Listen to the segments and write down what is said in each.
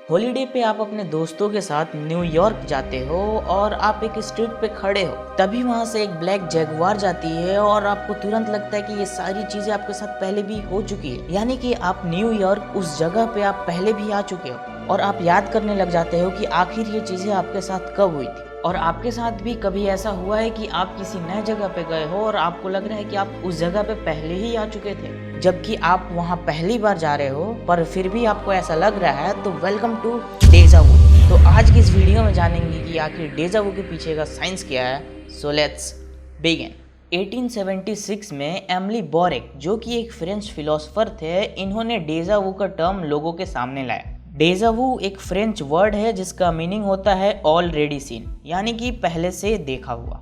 Holiday पे आप अपने दोस्तों के साथ न्यूयॉर्क जाते हो और आप एक स्ट्रीट पे खड़े हो, तभी वहां से एक ब्लैक जैगवार जाती है और आपको तुरंत लगता है कि ये सारी चीजें आपके साथ पहले भी हो चुकी है। यानी कि आप न्यूयॉर्क उस जगह पे आप पहले भी आ चुके हो और आप याद करने लग जाते हो कि आखिर ये चीजें आपके साथ कब हुई थी। और आपके साथ भी कभी ऐसा हुआ है कि आप किसी नए जगह पे गए हो और आपको लग रहा है कि आप उस जगह पे पहले ही आ चुके थे, जबकि आप वहां पहली बार जा रहे हो पर फिर भी आपको ऐसा लग रहा है। तो वेलकम टू डेजा वू। तो आज की इस वीडियो में जानेंगे कि आखिर डेजा वू के पीछे का साइंस क्या है। So let's begin. 1876 में एमिली बोरेक, जो कि एक फ्रेंच फिलोसोफर थे, इन्होंने डेजा वू का टर्म लोगों के सामने लाया। डेजा वू एक फ्रेंच वर्ड है जिसका मीनिंग होता है ऑलरेडी सीन, यानी कि पहले से देखा हुआ।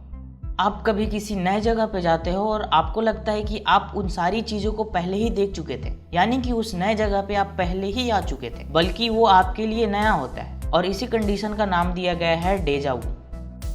आप कभी किसी नए जगह पे जाते हो और आपको लगता है कि आप उन सारी चीज़ों को पहले ही देख चुके थे, यानी कि उस नए जगह पे आप पहले ही आ चुके थे, बल्कि वो आपके लिए नया होता है और इसी कंडीशन का नाम दिया गया है डेजा वू।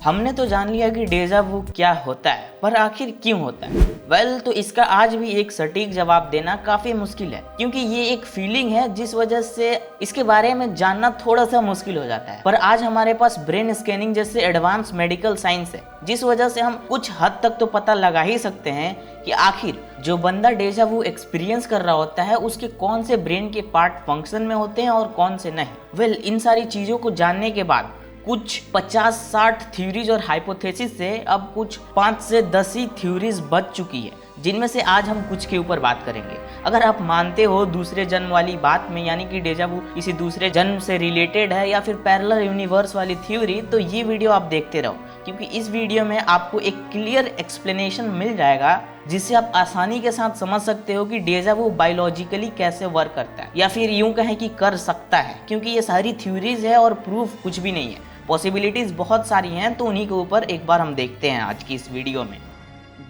हमने तो जान लिया कि डेजा वू क्या होता है, पर आखिर क्यों होता है? तो इसका आज भी एक सटीक जवाब देना काफ़ी मुश्किल है, क्योंकि ये एक फीलिंग है जिस वजह से इसके बारे में जानना थोड़ा सा मुश्किल हो जाता है। पर आज हमारे पास ब्रेन स्कैनिंग जैसे एडवांस मेडिकल साइंस है, जिस वजह से हम कुछ हद तक तो पता लगा ही सकते हैं कि आखिर जो बंदा डेजा वू एक्सपीरियंस कर रहा होता है उसके कौन से ब्रेन के पार्ट फंक्शन में होते हैं और कौन से नहीं। इन सारी चीज़ों को जानने के बाद कुछ 50-60 थ्योरीज और हाइपोथेसिस से अब कुछ 5 से 10 ही थ्योरीज बच चुकी है, जिनमें से आज हम कुछ के ऊपर बात करेंगे। अगर आप मानते हो दूसरे जन्म वाली बात में, यानी कि डेजा वू किसी दूसरे जन्म से रिलेटेड है या फिर पैरेलल यूनिवर्स वाली थ्योरी, तो ये वीडियो आप देखते रहो, क्योंकि इस वीडियो में आपको एक क्लियर एक्सप्लेनेशन मिल जाएगा जिससे आप आसानी के साथ समझ सकते हो कि डेजा वू बायोलॉजिकली कैसे वर्क करता है, या फिर यूं कहें कि कर सकता है, क्योंकि ये सारी थ्योरीज है और प्रूफ कुछ भी नहीं है। पॉसिबिलिटीज बहुत सारी हैं, तो उन्हीं के ऊपर एक बार हम देखते हैं आज की इस वीडियो में।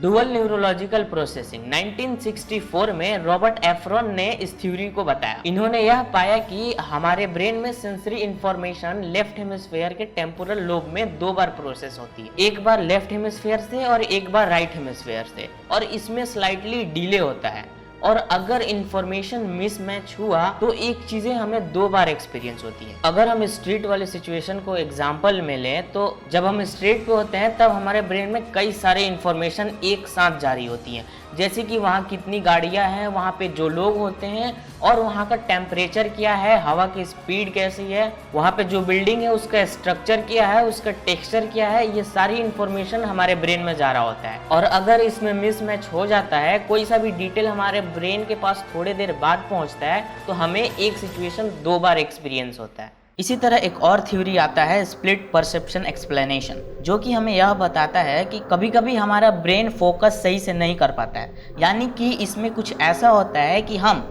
डुअल न्यूरोलॉजिकल प्रोसेसिंग 1964 में रॉबर्ट एफ्रॉन ने इस थ्योरी को बताया। इन्होंने यह पाया कि हमारे ब्रेन में सेंसरी इंफॉर्मेशन लेफ्ट हेमिस्फीयर के टेम्पोरल लोब में 2 बार प्रोसेस होती है, एक बार लेफ्ट हेमिस्फीयर से और एक बार राइट हेमिस्फीयर से, और इसमें स्लाइटली डिले होता है। और अगर इंफॉर्मेशन मिसमैच हुआ तो एक चीजें हमें 2 बार एक्सपीरियंस होती है। अगर हम स्ट्रीट वाले सिचुएशन को एग्जांपल में लें, तो जब हम स्ट्रीट पे होते हैं तब हमारे ब्रेन में कई सारे इंफॉर्मेशन एक साथ जारी होती हैं, जैसे कि वहाँ कितनी गाड़ियाँ हैं, वहाँ पे जो लोग होते हैं, और वहाँ का टेम्परेचर क्या है, हवा की स्पीड कैसी है, वहाँ पे जो बिल्डिंग है उसका स्ट्रक्चर क्या है, उसका टेक्सचर क्या है, ये सारी इंफॉर्मेशन हमारे ब्रेन में जा रहा होता है। और अगर इसमें मिसमैच हो जाता है, कोई सा भी डिटेल हमारे ब्रेन के पास थोड़ी देर बाद पहुँचता है, तो हमें एक सिचुएशन 2 बार एक्सपीरियंस होता है। इसी तरह एक और थ्योरी आता है स्प्लिट परसेप्शन एक्सप्लेनेशन, जो कि हमें यह बताता है कि कभी कभी हमारा ब्रेन फोकस सही से नहीं कर पाता है, यानी कि इसमें कुछ ऐसा होता है कि हम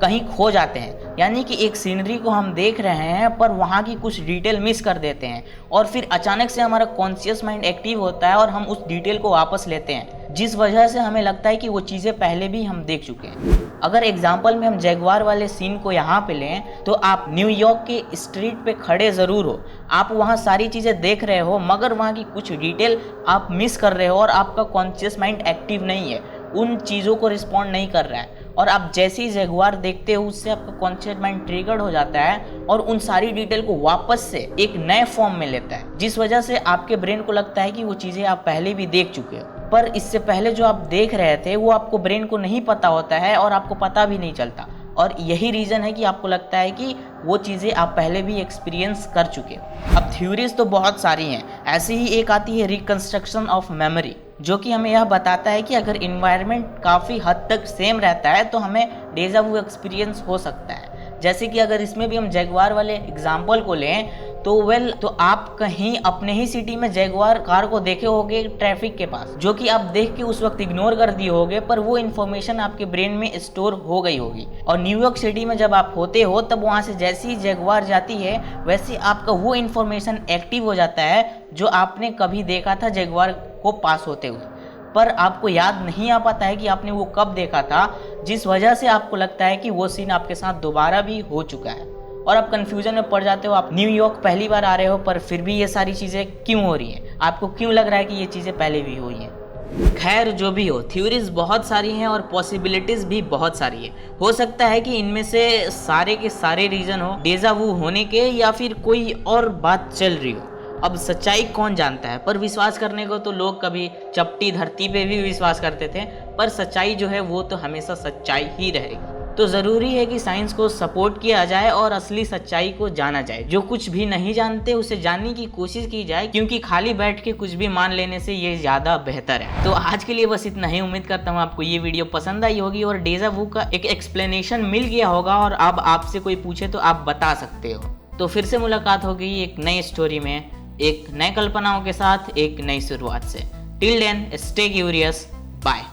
कहीं खो जाते हैं, यानी कि एक सीनरी को हम देख रहे हैं पर वहाँ की कुछ डिटेल मिस कर देते हैं, और फिर अचानक से हमारा कॉन्शियस माइंड एक्टिव होता है और हम उस डिटेल को वापस लेते हैं, जिस वजह से हमें लगता है कि वो चीज़ें पहले भी हम देख चुके हैं। अगर एग्जाम्पल में हम जैगवार वाले सीन को यहाँ पे लें, तो आप न्यूयॉर्क के स्ट्रीट पे खड़े ज़रूर हो, आप वहाँ सारी चीज़ें देख रहे हो, मगर वहाँ की कुछ डिटेल आप मिस कर रहे हो और आपका कॉन्शियस माइंड एक्टिव नहीं है, उन चीज़ों को रिस्पॉन्ड नहीं कर रहा है, और आप जैसे ही जैगवार देखते हो उससे आपका कॉन्शियस माइंड ट्रिगर्ड हो जाता है और उन सारी डिटेल को वापस से एक नए फॉर्म में लेता है, जिस वजह से आपके ब्रेन को लगता है कि वो चीज़ें आप पहले भी देख चुके हो, पर इससे पहले जो आप देख रहे थे वो आपको ब्रेन को नहीं पता होता है और आपको पता भी नहीं चलता, और यही रीज़न है कि आपको लगता है कि वो चीज़ें आप पहले भी एक्सपीरियंस कर चुके हो। अब थ्योरीज तो बहुत सारी हैं, ऐसी ही एक आती है रिकंस्ट्रक्शन ऑफ मेमोरी, जो कि हमें यह बताता है कि अगर इन्वायरमेंट काफ़ी हद तक सेम रहता है तो हमें डेजा वू एक्सपीरियंस हो सकता है। जैसे कि अगर इसमें भी हम जैगवार वाले एग्जाम्पल को लें, तो आप कहीं अपने ही सिटी में जैगवार कार को देखे होगे ट्रैफिक के पास, जो कि आप देख के उस वक्त इग्नोर कर दिए होगे, पर वो इन्फॉर्मेशन आपके ब्रेन में स्टोर हो गई होगी। और न्यूयॉर्क सिटी में जब आप होते हो तब वहाँ से जैसी ही जैगवार जाती है वैसे आपका वो इन्फॉर्मेशन एक्टिव हो जाता है जो आपने कभी देखा था जैगवार को पास होते हुए, पर आपको याद नहीं आ पाता है कि आपने वो कब देखा था, जिस वजह से आपको लगता है कि वो सीन आपके साथ दोबारा भी हो चुका है, और आप कंफ्यूजन में पड़ जाते हो। आप न्यूयॉर्क पहली बार आ रहे हो पर फिर भी ये सारी चीज़ें क्यों हो रही हैं, आपको क्यों लग रहा है कि ये चीज़ें पहले भी हुई हैं। खैर जो भी हो, थ्योरीज बहुत सारी हैं और पॉसिबिलिटीज भी बहुत सारी है। हो सकता है कि इनमें से सारे के सारे रीजन हो डेजा वू होने के, या फिर कोई और बात चल रही हो। अब सच्चाई कौन जानता है, पर विश्वास करने को तो लोग कभी चपटी धरती पे भी विश्वास करते थे, पर सच्चाई जो है वो तो हमेशा सच्चाई ही रहेगी। तो ज़रूरी है कि साइंस को सपोर्ट किया जाए और असली सच्चाई को जाना जाए। जो कुछ भी नहीं जानते उसे जानने की कोशिश की जाए, क्योंकि खाली बैठ के कुछ भी मान लेने से ये ज़्यादा बेहतर है। तो आज के लिए बस इतना ही। उम्मीद करता हूँ आपको ये वीडियो पसंद आई होगी और डेजा वू का एक एक्सप्लेनेशन मिल गया होगा, और अब आपसे कोई पूछे तो आप बता सकते हो। तो फिर से मुलाकात होगी एक नई स्टोरी में, एक नए कल्पनाओं के साथ, एक नई शुरुआत से। Till then stay curious, bye.